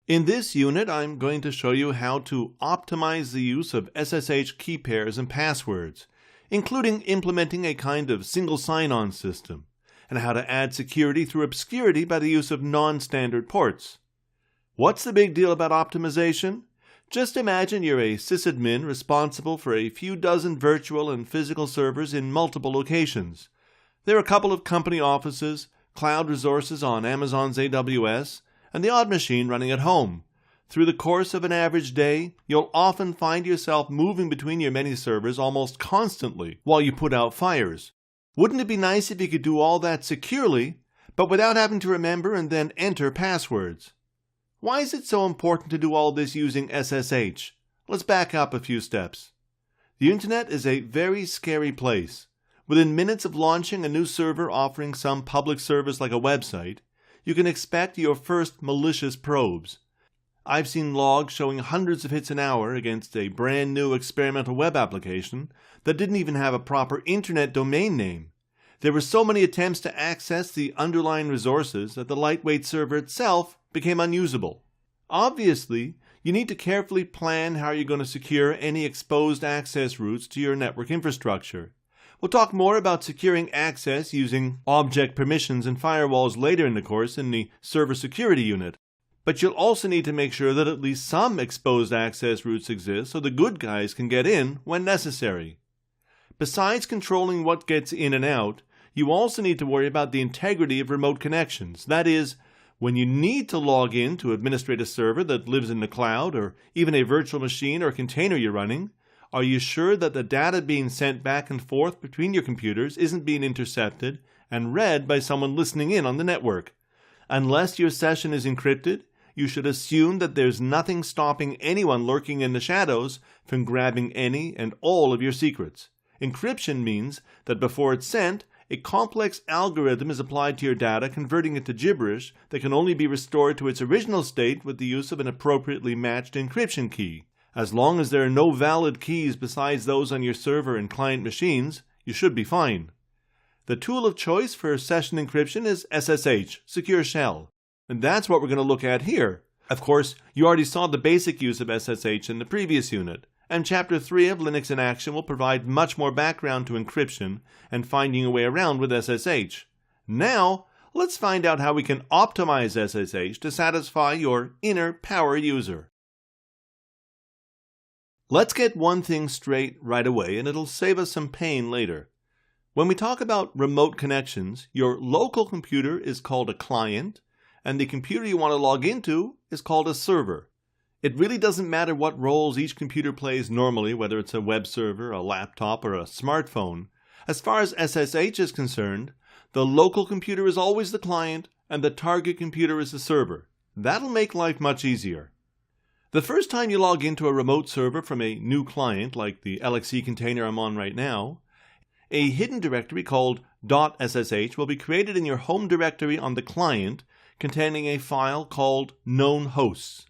In this unit, I'm going to show you how to optimize the use of SSH key pairs and passwords, including implementing a kind of single sign-on system, and how to add security through obscurity by the use of non-standard ports. What's the big deal about optimization? Just imagine you're a sysadmin responsible for a few dozen virtual and physical servers in multiple locations. There are a couple of company offices, cloud resources on Amazon's AWS, and the odd machine running at home. Through the course of an average day, you'll often find yourself moving between your many servers almost constantly while you put out fires. Wouldn't it be nice if you could do all that securely, but without having to remember and then enter passwords? Why is it so important to do all this using SSH? Let's back up a few steps. The internet is a very scary place. Within minutes of launching a new server offering some public service like a website, you can expect your first malicious probes. I've seen logs showing hundreds of hits an hour against a brand new experimental web application that didn't even have a proper internet domain name. There were so many attempts to access the underlying resources that the lightweight server itself became unusable. Obviously, you need to carefully plan how you're going to secure any exposed access routes to your network infrastructure. We'll talk more about securing access using object permissions and firewalls later in the course in the server security unit. But you'll also need to make sure that at least some exposed access routes exist so the good guys can get in when necessary. Besides controlling what gets in and out, you also need to worry about the integrity of remote connections. That is, when you need to log in to administrate a server that lives in the cloud or even a virtual machine or container you're running, are you sure that the data being sent back and forth between your computers isn't being intercepted and read by someone listening in on the network? Unless your session is encrypted, you should assume that there's nothing stopping anyone lurking in the shadows from grabbing any and all of your secrets. Encryption means that before it's sent, a complex algorithm is applied to your data, converting it to gibberish that can only be restored to its original state with the use of an appropriately matched encryption key. As long as there are no valid keys besides those on your server and client machines, you should be fine. The tool of choice for session encryption is SSH, Secure Shell. And that's what we're going to look at here. Of course, you already saw the basic use of SSH in the previous unit, and Chapter 3 of Linux in Action will provide much more background to encryption and finding a way around with SSH. Now, let's find out how we can optimize SSH to satisfy your inner power user. Let's get one thing straight right away, and it'll save us some pain later. When we talk about remote connections, your local computer is called a client, and the computer you want to log into is called a server. It really doesn't matter what roles each computer plays normally, whether it's a web server, a laptop, or a smartphone. As far as SSH is concerned, the local computer is always the client, and the target computer is the server. That'll make life much easier. The first time you log into a remote server from a new client, like the LXC container I'm on right now, a hidden directory called .ssh will be created in your home directory on the client, containing a file called known hosts.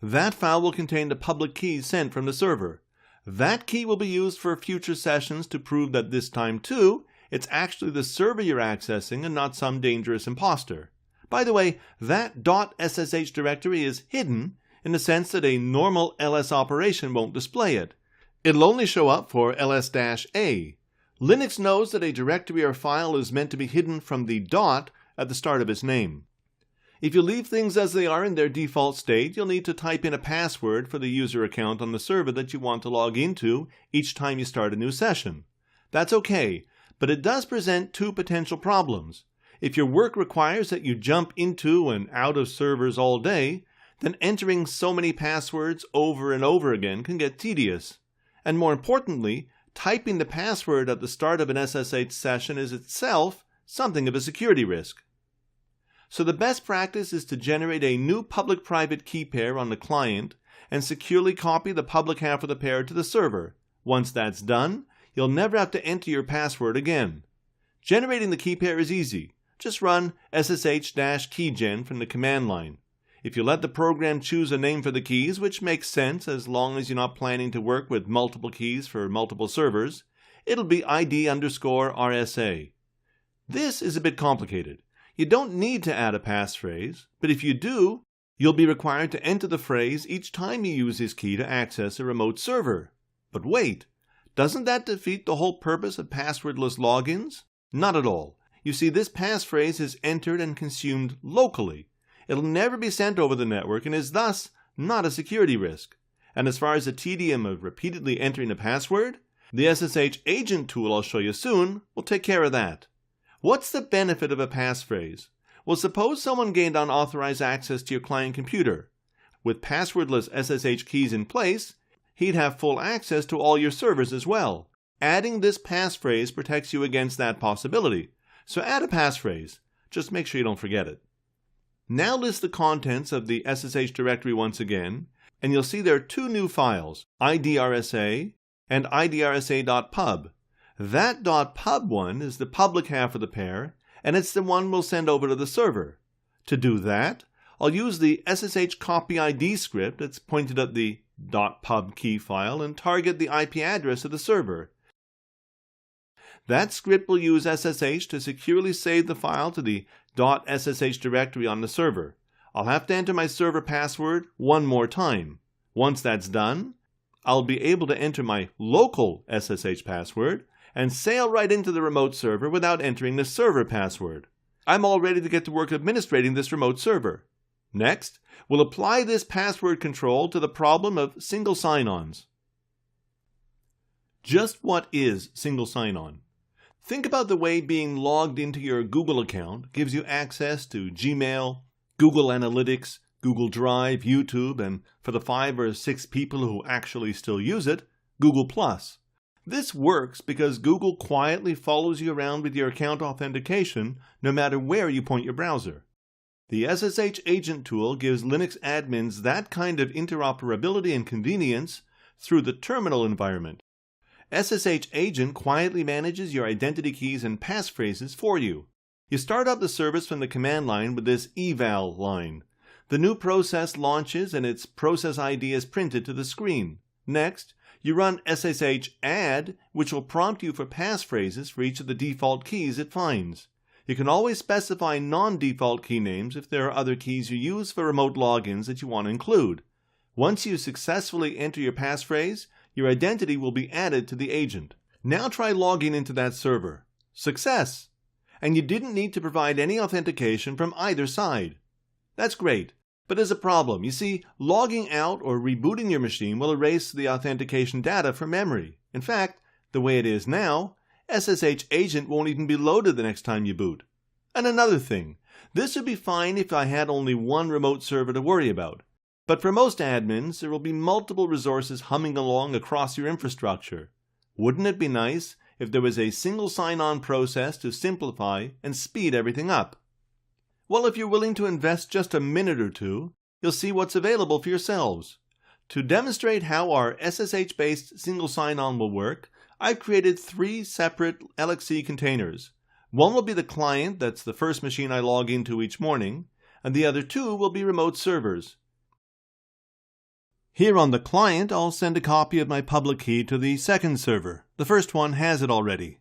That file will contain the public key sent from the server. That key will be used for future sessions to prove that this time too, it's actually the server you're accessing and not some dangerous imposter. By the way, that .ssh directory is hidden in the sense that a normal ls operation won't display it. It'll only show up for ls-a. Linux knows that a directory or file is meant to be hidden from the dot at the start of its name. If you leave things as they are in their default state, you'll need to type in a password for the user account on the server that you want to log into each time you start a new session. That's okay, but it does present two potential problems. If your work requires that you jump into and out of servers all day, then entering so many passwords over and over again can get tedious. And more importantly, typing the password at the start of an SSH session is itself something of a security risk. So the best practice is to generate a new public-private key pair on the client and securely copy the public half of the pair to the server. Once that's done, you'll never have to enter your password again. Generating the key pair is easy. Just run ssh-keygen from the command line. If you let the program choose a name for the keys, which makes sense as long as you're not planning to work with multiple keys for multiple servers, it'll be ID_RSA. This is a bit complicated. You don't need to add a passphrase, but if you do, You'll be required to enter the phrase each time you use this key to access a remote server. But wait, doesn't that defeat the whole purpose of passwordless logins? Not at all. You see, this passphrase is entered and consumed locally. It'll never be sent over the network and is thus not a security risk. And as far as the tedium of repeatedly entering a password, the SSH agent tool I'll show you soon will take care of that. What's the benefit of a passphrase? Well, suppose someone gained unauthorized access to your client computer. With passwordless SSH keys in place, he'd have full access to all your servers as well. Adding this passphrase protects you against that possibility. So add a passphrase. Just make sure you don't forget it. Now list the contents of the SSH directory once again, and you'll see there are two new files, IDRSA and IDRSA.pub. That .pub one is the public half of the pair, and it's the one we'll send over to the server. To do that, I'll use the SSH copy ID script that's pointed at the .pub key file and target the IP address of the server. That script will use SSH to securely save the file to the .ssh directory on the server. I'll have to enter my server password one more time. Once that's done, I'll be able to enter my local SSH password and sail right into the remote server without entering the server password. I'm all ready to get to work administrating this remote server. Next, we'll apply this password control to the problem of single sign-ons. Just what is single sign-on? Think about the way being logged into your Google account gives you access to Gmail, Google Analytics, Google Drive, YouTube, and for the 5 or 6 people who actually still use it, Google+. This works because Google quietly follows you around with your account authentication no matter where you point your browser. The SSH agent tool gives Linux admins that kind of interoperability and convenience through the terminal environment. SSH agent quietly manages your identity keys and passphrases for you. You start up the service from the command line with this eval line. The new process launches and its process ID is printed to the screen. Next, you run SSH add, which will prompt you for passphrases for each of the default keys it finds. You can always specify non-default key names if there are other keys you use for remote logins that you want to include. Once you successfully enter your passphrase, your identity will be added to the agent. Now try logging into that server. Success! And you didn't need to provide any authentication from either side. That's great, but there's a problem. You see, logging out or rebooting your machine will erase the authentication data from memory. In fact, the way it is now, SSH agent won't even be loaded the next time you boot. And another thing, this would be fine if I had only one remote server to worry about. But for most admins, there will be multiple resources humming along across your infrastructure. Wouldn't it be nice if there was a single sign-on process to simplify and speed everything up? Well, if you're willing to invest just a minute or two, you'll see what's available for yourselves. To demonstrate how our SSH-based single sign-on will work, I've created 3 separate LXC containers. One will be the client, that's the first machine I log into each morning, and the other 2 will be remote servers. Here on the client, I'll send a copy of my public key to the second server. The first one has it already.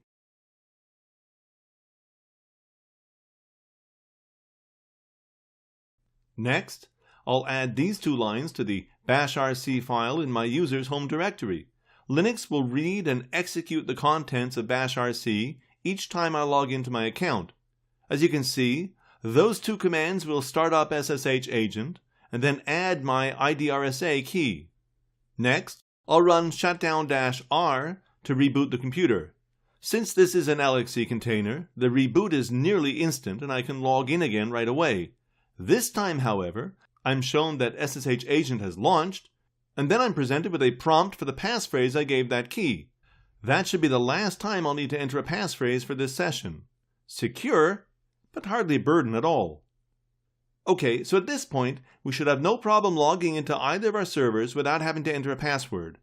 Next, I'll add these 2 lines to the bashrc file in my user's home directory. Linux will read and execute the contents of bashrc each time I log into my account. As you can see, those 2 commands will start up SSH agent, and then add my IDRSA key. Next, I'll run shutdown-r to reboot the computer. Since this is an LXC container, the reboot is nearly instant and I can log in again right away. This time, however, I'm shown that SSH agent has launched, and then I'm presented with a prompt for the passphrase I gave that key. That should be the last time I'll need to enter a passphrase for this session. Secure, but hardly a burden at all. Okay, so at this point, we should have no problem logging into either of our servers without having to enter a password.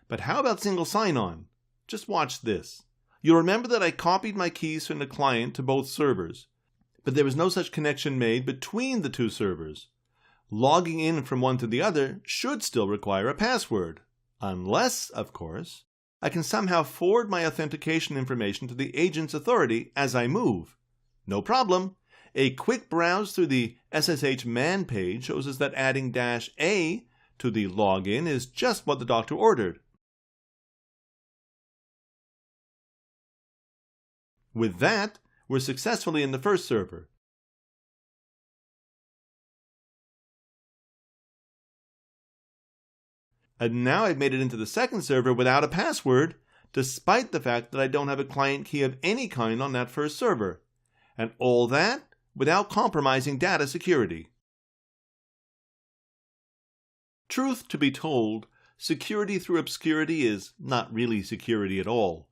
But how about single sign-on? Just watch this. You'll remember that I copied my keys from the client to both servers, but there was no such connection made between the 2 servers. Logging in from one to the other should still require a password, unless, of course, I can somehow forward my authentication information to the agent's authority as I move. No problem. A quick browse through the SSH man page shows us that adding -A to the login is just what the doctor ordered. With that, we're successfully in the first server. And now I've made it into the second server without a password, despite the fact that I don't have a client key of any kind on that first server. And all that without compromising data security. Truth to be told, security through obscurity is not really security at all.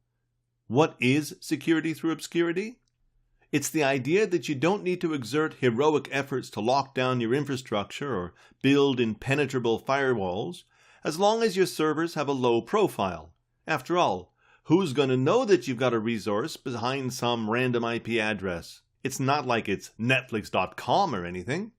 What is security through obscurity? It's the idea that you don't need to exert heroic efforts to lock down your infrastructure or build impenetrable firewalls, as long as your servers have a low profile. After all, who's going to know that you've got a resource behind some random IP address? It's not like it's Netflix.com or anything.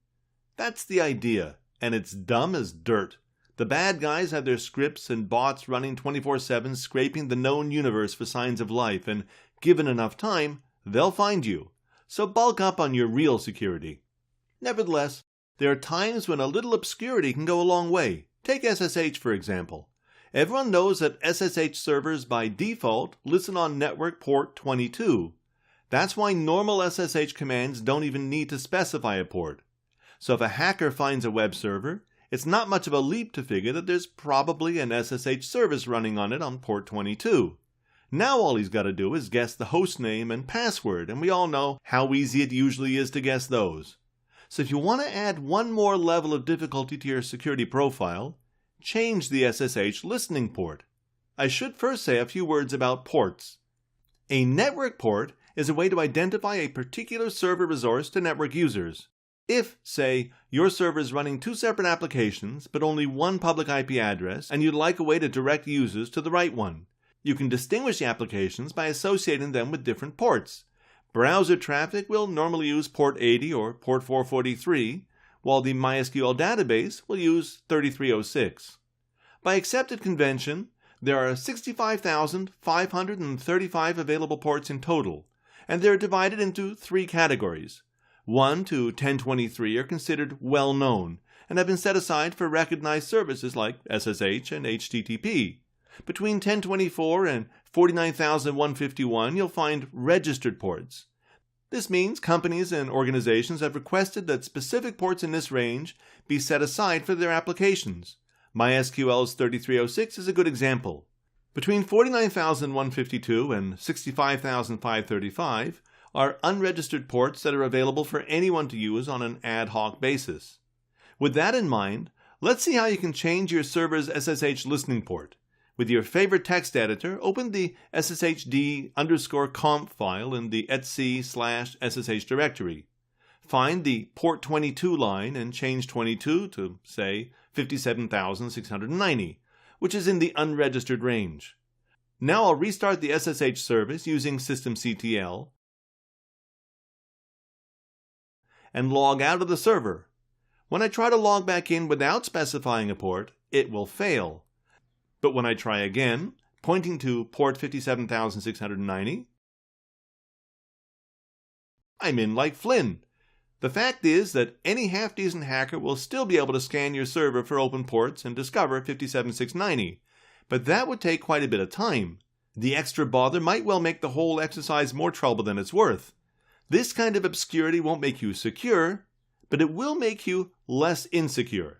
That's the idea, and it's dumb as dirt. The bad guys have their scripts and bots running 24/7 scraping the known universe for signs of life, and given enough time, they'll find you. So bulk up on your real security. Nevertheless, there are times when a little obscurity can go a long way. Take SSH, for example. Everyone knows that SSH servers by default listen on network port 22. That's why normal SSH commands don't even need to specify a port. So if a hacker finds a web server, it's not much of a leap to figure that there's probably an SSH service running on it on port 22. Now all he's got to do is guess the host name and password, and we all know how easy it usually is to guess those. So if you want to add one more level of difficulty to your security profile, change the SSH listening port. I should first say a few words about ports. A network port is a way to identify a particular server resource to network users. If, say, your server is running two separate applications but only one public IP address and you'd like a way to direct users to the right one, you can distinguish the applications by associating them with different ports. Browser traffic will normally use port 80 or port 443, while the MySQL database will use 3306. By accepted convention, there are 65,535 available ports in total, and they're divided into three categories. 1 to 1023 are considered well-known and have been set aside for recognized services like SSH and HTTP. Between 1024 and 49,151, you'll find registered ports. This means companies and organizations have requested that specific ports in this range be set aside for their applications. MySQL's 3306 is a good example. Between 49,152 and 65,535 are unregistered ports that are available for anyone to use on an ad hoc basis. With that in mind, let's see how you can change your server's SSH listening port. With your favorite text editor, open the sshd_conf file in the etc/ssh directory. Find the port 22 line and change 22 to, say, 57,690, which is in the unregistered range. Now I'll restart the SSH service using systemctl and log out of the server. When I try to log back in without specifying a port, it will fail. But when I try again, pointing to port 57,690, I'm in like Flynn. The fact is that any half-decent hacker will still be able to scan your server for open ports and discover 57,690, but that would take quite a bit of time. The extra bother might well make the whole exercise more trouble than it's worth. This kind of obscurity won't make you secure, but it will make you less insecure.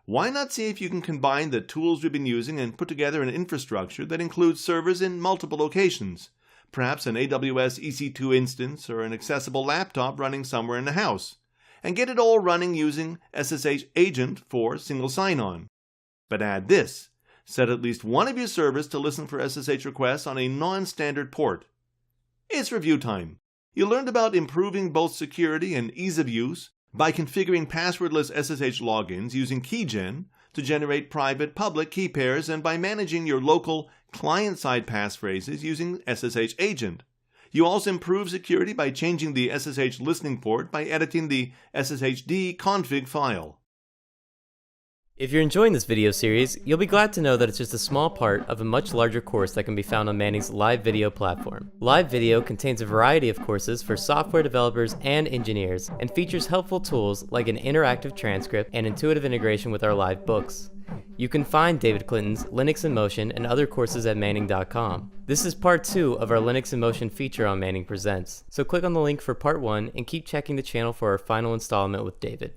Why not see if you can combine the tools we've been using and put together an infrastructure that includes servers in multiple locations, perhaps an AWS EC2 instance or an accessible laptop running somewhere in the house, and get it all running using SSH agent for single sign-on. But add this: set at least one of your servers to listen for SSH requests on a non-standard port. It's review time. You learned about improving both security and ease of use by configuring passwordless SSH logins using keygen to generate private-public key pairs, and by managing your local client-side passphrases using SSH agent. You also improve security by changing the SSH listening port by editing the sshd config file. If you're enjoying this video series, you'll be glad to know that it's just a small part of a much larger course that can be found on Manning's live video platform. Live video contains a variety of courses for software developers and engineers, and features helpful tools like an interactive transcript and intuitive integration with our live books. You can find David Clinton's Linux in Motion and other courses at Manning.com. This is part 2 of our Linux in Motion feature on Manning Presents, so click on the link for part 1 and keep checking the channel for our final installment with David.